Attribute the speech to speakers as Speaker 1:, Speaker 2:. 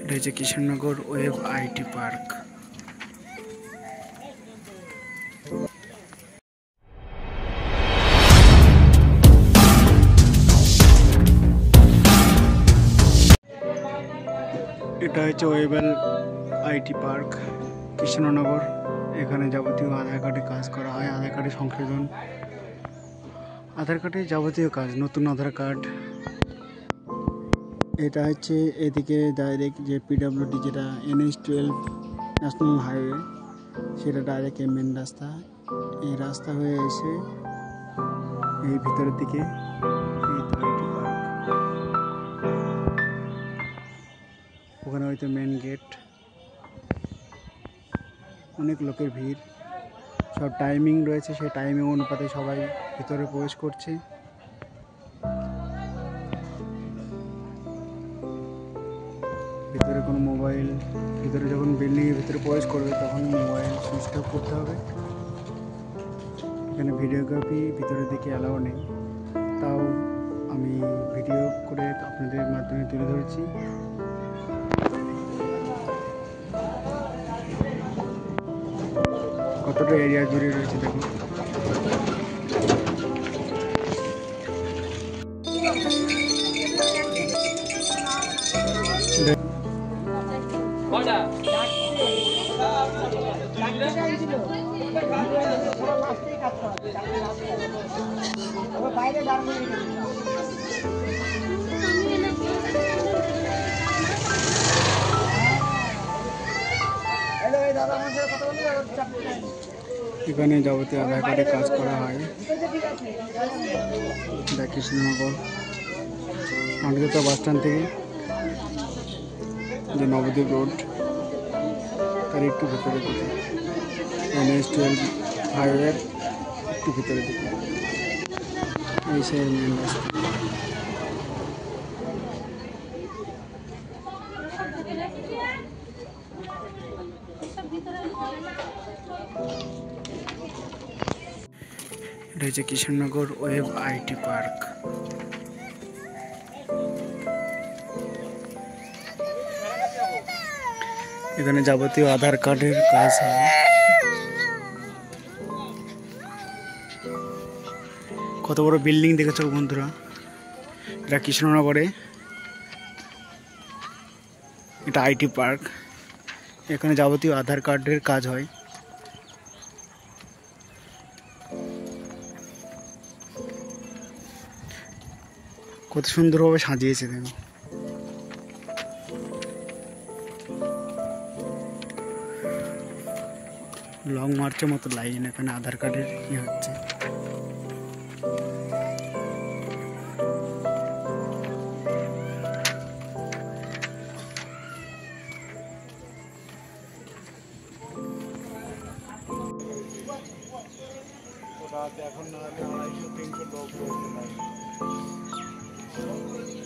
Speaker 1: এটা হচ্ছে Krishnanagar web IT park. এটা হচ্ছে ওয়েবেল আইটি পার্ক কৃষ্ণনগর। এখানে যাবতীয় আধার কার্ডে কাজ করা হয়, আধার কার্ডে সংশোধন, আধার কার্ডে যাবতীয় কাজ, নতুন আধার কার্ড। এটা হচ্ছে এদিকে ডাইরেক্ট যে পিডব্লিউডি যেটা NH-12 ন্যাশনাল হাইওয়ে, সেটা ডাইরেক্ট মেন রাস্তা। এই রাস্তা হয়ে এসে এই ভিতরের দিকে এই তো আইটি পার্ক, ওখানে হয়তো মেন গেট। অনেক লোকের ভিড়, সব টাইমিং রয়েছে, সেই টাইমিং অনুপাতে সবাই ভিতরে প্রবেশ করছে। ভিতরে কোনো মোবাইল, ভিতরে যখন বিল্ডিংয়ের ভিতরে প্রবেশ করবে তখন মোবাইল সুইচ অফ করতে হবে। এখানে ভিডিওগ্রাফি ভিতরের দিকে অ্যালাউ নেই, তাও আমি ভিডিও করে আপনাদের মাধ্যমে তুলে ধরেছি। কতটা এরিয়া জুড়ে রয়েছে দেখুন। এখানে যাবতীয় আধার কার্ডে কাজ করা হয়। কৃষ্ণনগর আনন্দতা বাস স্ট্যান্ড থেকে যে নবদ্বীপ রোড, তার একটু ভিতরে দিকে NH-12 হাইওয়ের একটু ভিতরে দিকে এই সেই মেন রাস্তা। এটা হচ্ছে কৃষ্ণনগর ওয়েব আইটি পার্ক। এখানে যাবতীয় আধার কার্ডের কাজ হয়। কত বড় বিল্ডিং দেখেছো বন্ধুরা, এটা কৃষ্ণনগরে, এটা আইটি পার্ক। এখানে যাবতীয় আধার কার্ডের কাজ হয়। কত সুন্দরভাবে সাজিয়েছে দেখো। লং মার্চের মতো লাইন, এখানে আধার কার্ডের কি হচ্ছে। এখন 250-300 লোক রয়েছে।